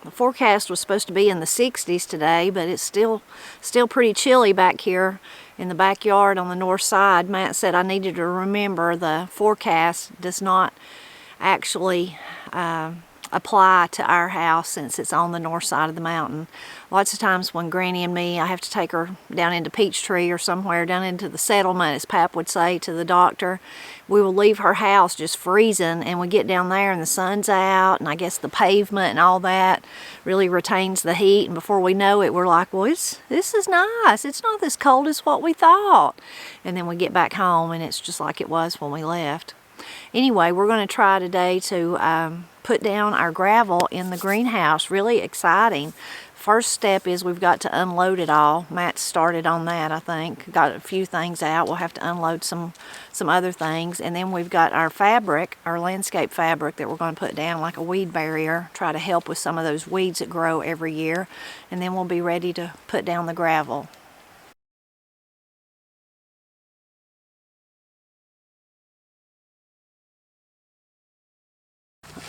The forecast was supposed to be in the 60s today, but it's still pretty chilly back here in the backyard on the north side. Matt said I needed to remember the forecast does not actually apply to our house since it's on the north side of the mountain. Lots of times when Granny and me, I have to take her down into Peachtree or somewhere, down into the settlement, as Pap would say, to the doctor. We will leave her house just freezing, and we get down there and the sun's out, and I guess the pavement and all that really retains the heat, and before we know it, we're like, well, this is nice. It's not as cold as what we thought. And then we get back home, and it's just like it was when we left. Anyway, we're going to try today to put down our gravel in the greenhouse. Really exciting. First step is we've got to unload it all. Matt started on that, I think. Got a few things out. We'll have to unload some other things. And then we've got our fabric, our landscape fabric that we're going to put down like a weed barrier. Try to help with some of those weeds that grow every year. And then we'll be ready to put down the gravel.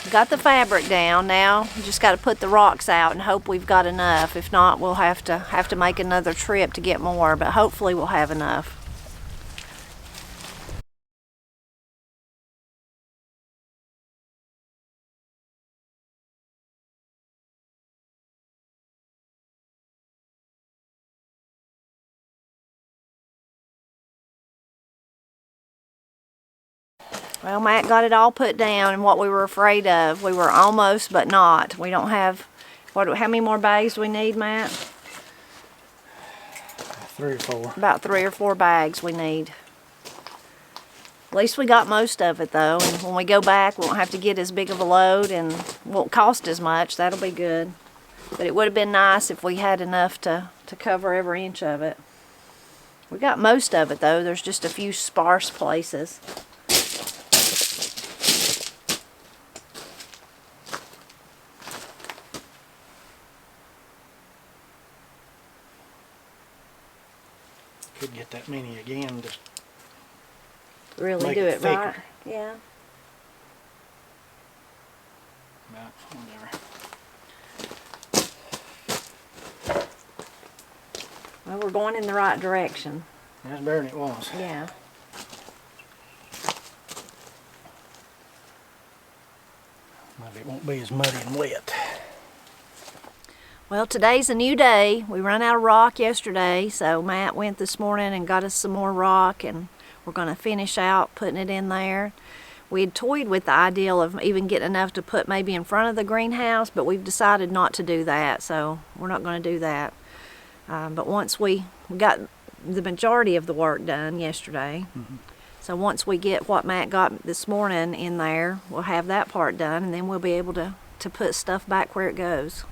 Got the fabric down now. Just got to put the rocks out and hope we've got enough. If not, we'll have to make another trip to get more, but hopefully we'll have enough. Well, Matt got it all put down, and what we were afraid of, we were almost but not. We don't have, how many more bags do we need, Matt? 3 or 4. About 3 or 4 bags we need. At least we got most of it though, and when we go back we won't have to get as big of a load and won't cost as much. That'll be good. But it would have been nice if we had enough to cover every inch of it. We got most of it though. There's just a few sparse places. Could get that many again, just really do it right. Yeah. About whatever. Well, we're going in the right direction. That's better than it was. Yeah. Maybe it won't be as muddy and wet. Well, today's a new day. We ran out of rock yesterday, so Matt went this morning and got us some more rock, and we're going to finish out putting it in there. We had toyed with the idea of even getting enough to put maybe in front of the greenhouse, but we've decided not to do that, so we're not going to do that. But once we got the majority of the work done yesterday, so once we get what Matt got this morning in there, we'll have that part done, and then we'll be able to put stuff back where it goes.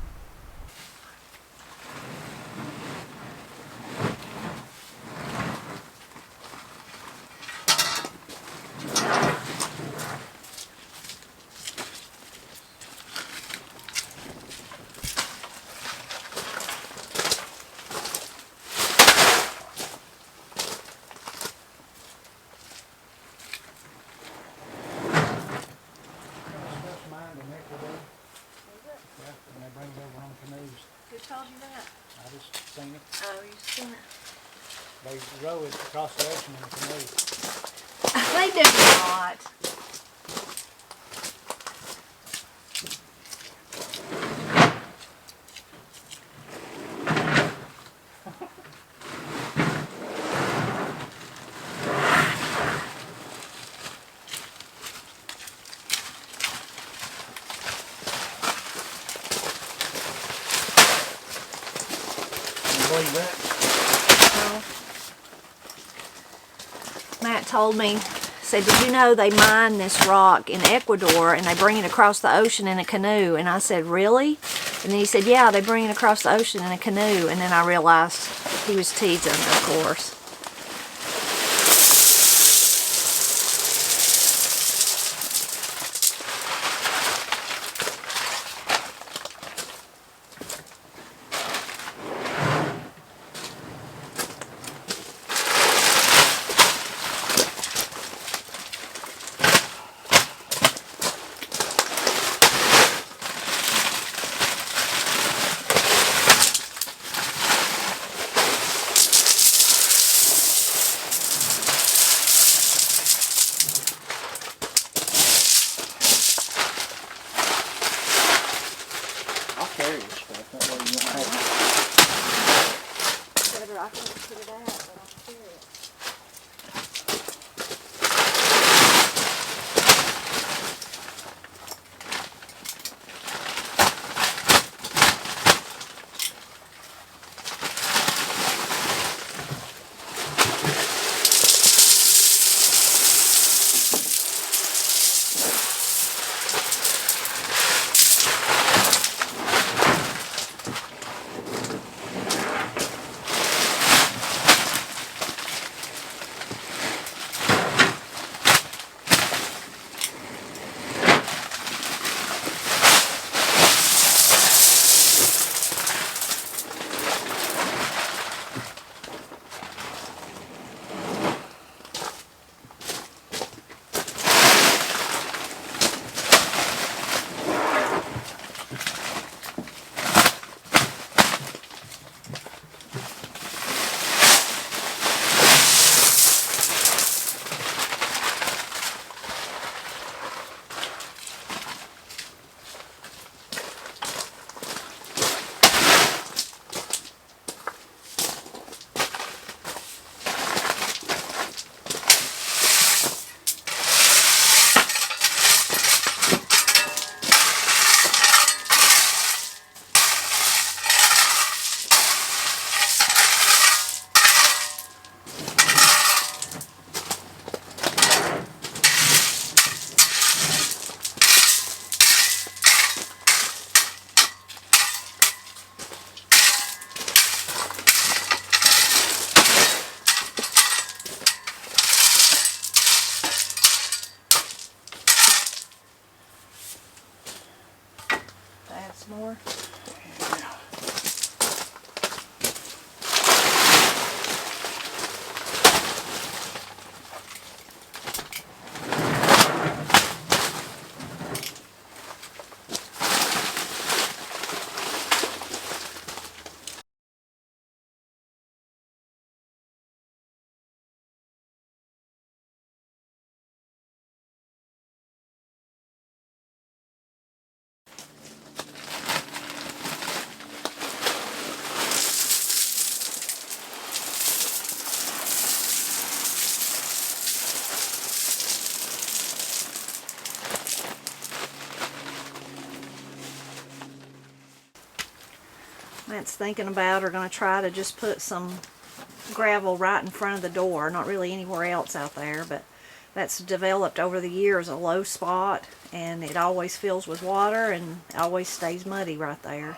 Who told you that? I just seen it. Oh, you seen it? They row it across the ocean in a canoe. They do not. Believe that? Well, Matt told me, said, did you know they mine this rock in Ecuador and they bring it across the ocean in a canoe? And I said, really? And then he said, yeah, they bring it across the ocean in a canoe. And then I realized he was teasing, of course. Better I can put it out, but I can carry it. Add some more. Matt's thinking about or going to try to just put some gravel right in front of the door, not really anywhere else out there, but that's developed over the years a low spot, and it always fills with water and always stays muddy right there.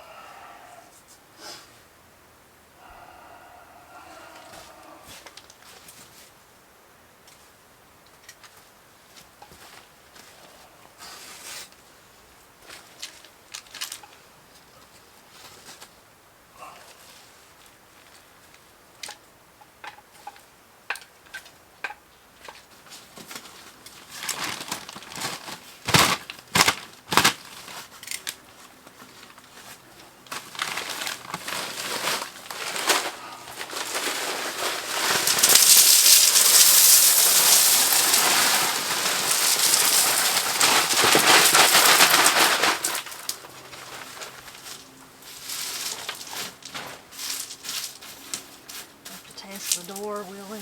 The door, Willie.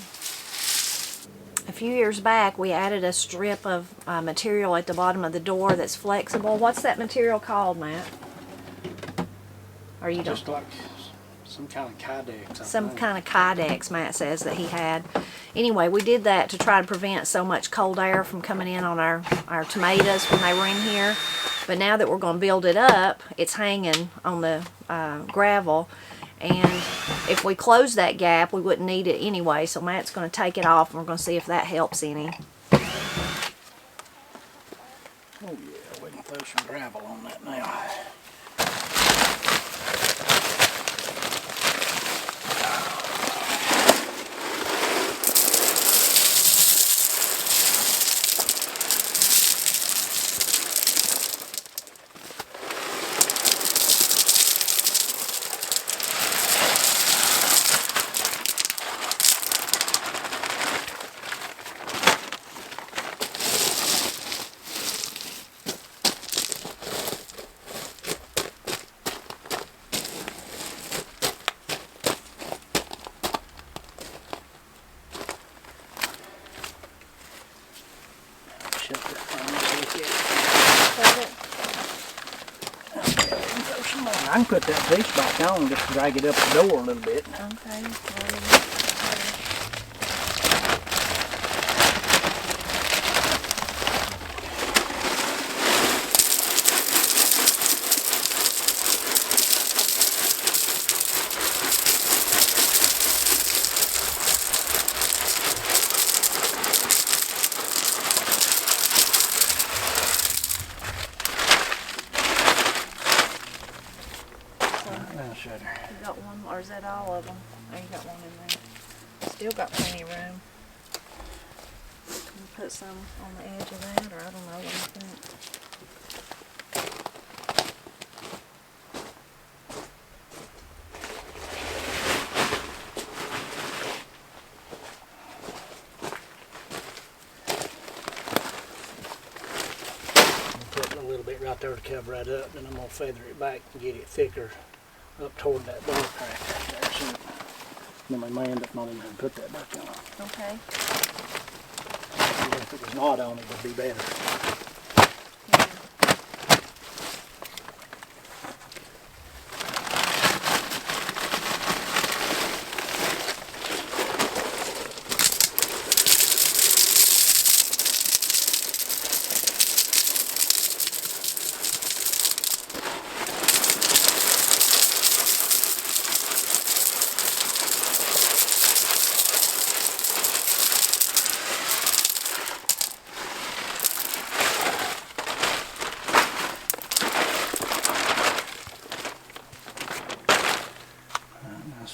A few years back, we added a strip of material at the bottom of the door that's flexible. What's that material called, Matt? Or you Just like some kind of kydex. Some kind of kydex, Matt says that he had. Anyway, we did that to try to prevent so much cold air from coming in on our tomatoes when they were in here. But now that we're going to build it up, it's hanging on the gravel. And if we close that gap, we wouldn't need it anyway. So Matt's going to take it off, and we're going to see if that helps any. Oh yeah, we can throw some gravel on that now. I can put that piece back on, just drag it up the door a little bit. Okay. You got one, or is that all of them? Oh, you got one in there. Still got plenty of room. Can you put some on the edge of that, or I don't know what you think. Put a little bit right there to cover that up, then I'm going to feather it back and get it thicker up toward that door crack right there. So then we may end up not even having to put that back on. Okay. If it was not on, it would be better. Yeah.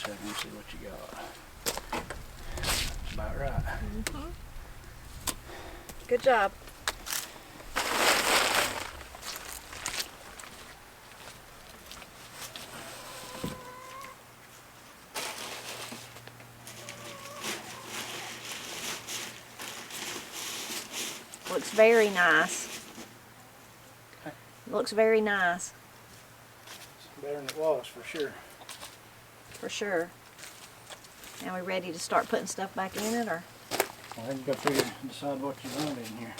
Let me see what you got. That's about right. Good job. Looks very nice. Looks very nice. It's better than it was, for sure. For sure. Now we ready to start putting stuff back in it, or? Well, then you got to figure, decide what you want in here.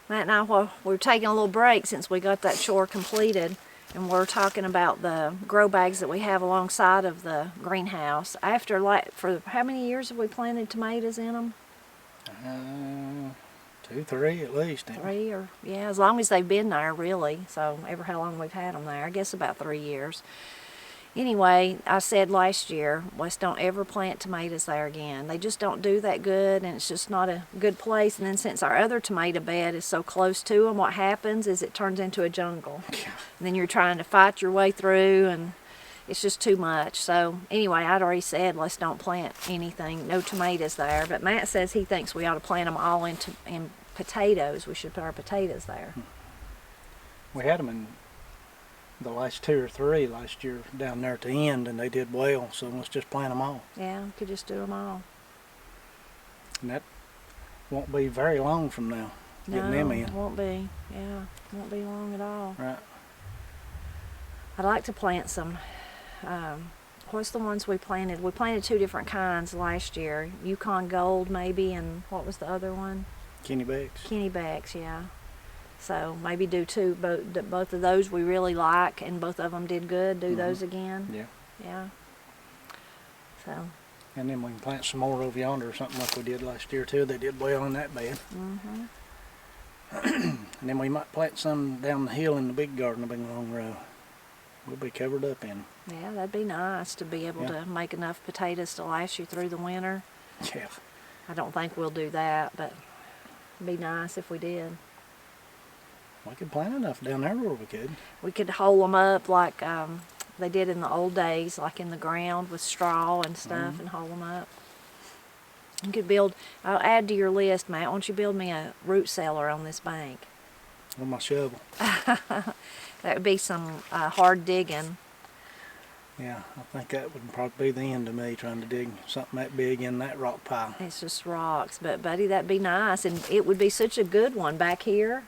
Matt and I, well, we're taking a little break since we got that chore completed, and we're talking about the grow bags that we have alongside of the greenhouse. After, like, for how many years have we planted tomatoes in them? 2, 3 at least. 3, or yeah, as long as they've been there, really. So ever how long we've had them there, I guess about 3 years. Anyway, I said last year, let's don't ever plant tomatoes there again. They just don't do that good, and it's just not a good place. And then since our other tomato bed is so close to them, what happens is it turns into a jungle. And then you're trying to fight your way through, and it's just too much. So anyway, I'd already said let's don't plant anything, no tomatoes there. But Matt says he thinks we ought to plant them all in potatoes. We should put our potatoes there. We had them in the last 2 or 3 last year down there at the end, and they did well, so let's just plant them all. Yeah, we could just do them all. And that won't be very long from now, getting them in. No, it won't be. Yeah, won't be long at all. Right. I'd like to plant some, what's the ones we planted? We planted 2 different kinds last year. Yukon Gold maybe, and what was the other one? Kennybecks. Kennybecks, yeah. So maybe do 2, both of those we really like, and both of them did good. Do those again. Yeah. Yeah. So. And then we can plant some more over yonder or something like we did last year too. They did well in that bed. And then we might plant some down the hill in the big garden, a big long row. We'll be covered up in them. Yeah, that'd be nice to be able to make enough potatoes to last you through the winter. Yeah. I don't think we'll do that, but it'd be nice if we did. We could plant enough down there where we could. We could hole them up like they did in the old days, like in the ground with straw and stuff, and hole them up. You could build, I'll add to your list, Matt, why don't you build me a root cellar on this bank? With my shovel. That would be some hard digging. Yeah, I think that would probably be the end of me trying to dig something that big in that rock pile. It's just rocks, but buddy, that'd be nice, and it would be such a good one back here.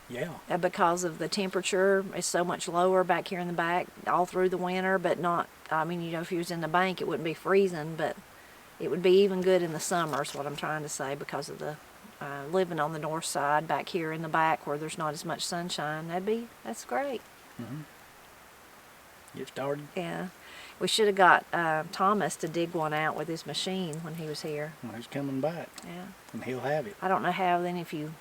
Yeah. Because of the temperature is so much lower back here in the back all through the winter, but not, I mean, you know, if you was in the bank, it wouldn't be freezing, but it would be even good in the summer is what I'm trying to say, because of the living on the north side back here in the back where there's not as much sunshine. That's great. Get started. Yeah. We should have got Thomas to dig one out with his machine when he was here. Well, he's coming back. Yeah. And he'll have it. I don't know how then, if you,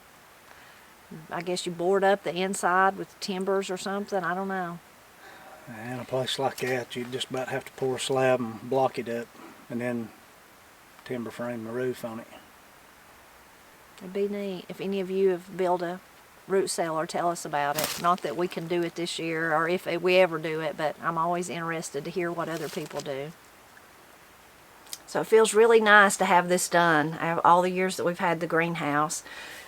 I guess you board up the inside with timbers or something. I don't know. And a place like that, you just about have to pour a slab and block it up, and then timber frame the roof on it. It'd be neat. If any of you have built a root cellar, tell us about it. Not that we can do it this year or if we ever do it, but I'm always interested to hear what other people do. So it feels really nice to have this done. All the years that we've had the greenhouse,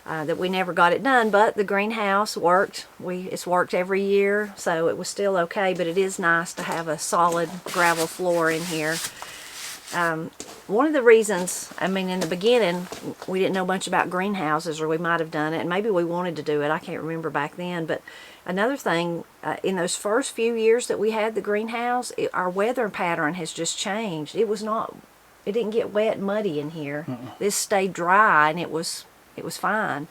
that we never got it done, but the greenhouse worked. It's worked every year, so it was still okay, but it is nice to have a solid gravel floor in here. One of the reasons, I mean, in the beginning, we didn't know much about greenhouses, or we might have done it, and maybe we wanted to do it. I can't remember back then, but another thing, in those first few years that we had the greenhouse, our weather pattern has just changed. It didn't get wet and muddy in here. This stayed dry, and it was fine.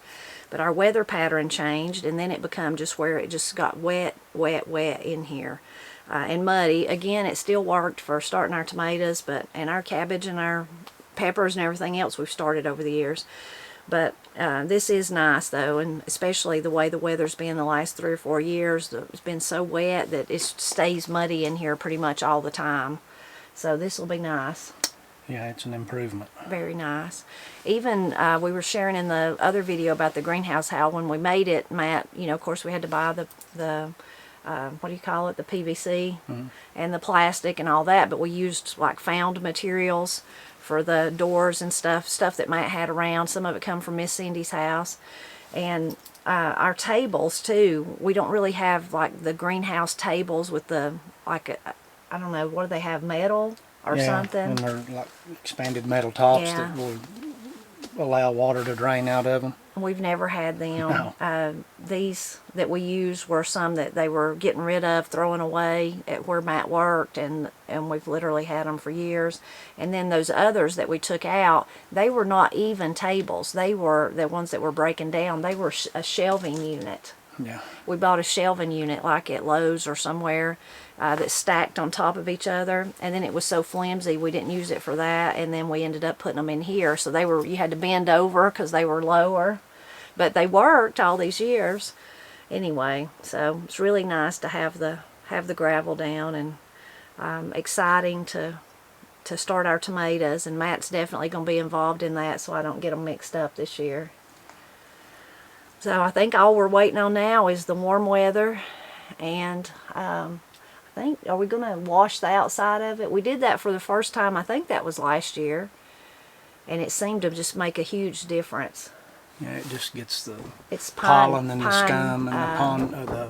But our weather pattern changed, and then it became just where it just got wet in here. And muddy. Again, it still worked for starting our tomatoes, and our cabbage and our peppers and everything else we've started over the years. But this is nice though, and especially the way the weather's been the last 3 or 4 years. It's been so wet that it stays muddy in here pretty much all the time. So this will be nice. Yeah, it's an improvement. Very nice. Even we were sharing in the other video about the greenhouse how when we made it, Matt, you know, of course we had to buy the what do you call it, the PVC and the plastic and all that, but we used like found materials for the doors and stuff that Matt had around. Some of it come from Miss Cindy's house. And our tables too, we don't really have like the greenhouse tables with the, like, I don't know, what do they have, metal or something? And they're like expanded metal tops that will allow water to drain out of them. We've never had them. No. These that we used were some that they were getting rid of, throwing away at where Matt worked, and we've literally had them for years. And then those others that we took out, they were not even tables. They were the ones that were breaking down. They were a shelving unit. Yeah. We bought a shelving unit like at Lowe's or somewhere that stacked on top of each other, and then it was so flimsy we didn't use it for that, and then we ended up putting them in here. So you had to bend over because they were lower, but they worked all these years anyway. So it's really nice to have the gravel down, and exciting to start our tomatoes, and Matt's definitely going to be involved in that so I don't get them mixed up this year. So I think all we're waiting on now is the warm weather, and I think, are we going to wash the outside of it? We did that for the first time, I think that was last year, and it seemed to just make a huge difference. Yeah, it just gets the Pine, pollen and the scum and the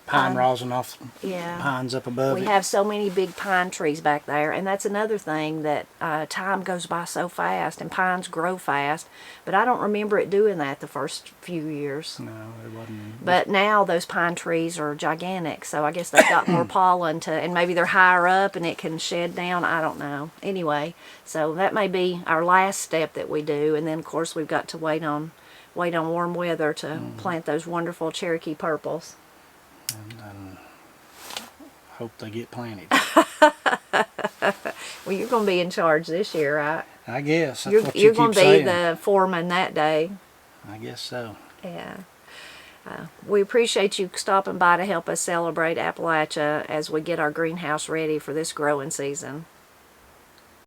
pine rosin off pines up above it. We have so many big pine trees back there, and that's another thing that time goes by so fast, and pines grow fast, but I don't remember it doing that the first few years. No, it wasn't. But now those pine trees are gigantic, so I guess they've got more pollen and maybe they're higher up and it can shed down. I don't know. Anyway, so that may be our last step that we do, and then of course we've got to wait on warm weather to plant those wonderful Cherokee purples. And hope they get planted. Well, you're going to be in charge this year, right? I guess. That's what you you're keep going to be saying. the foreman that day. I guess so. Yeah. We appreciate you stopping by to help us celebrate Appalachia as we get our greenhouse ready for this growing season.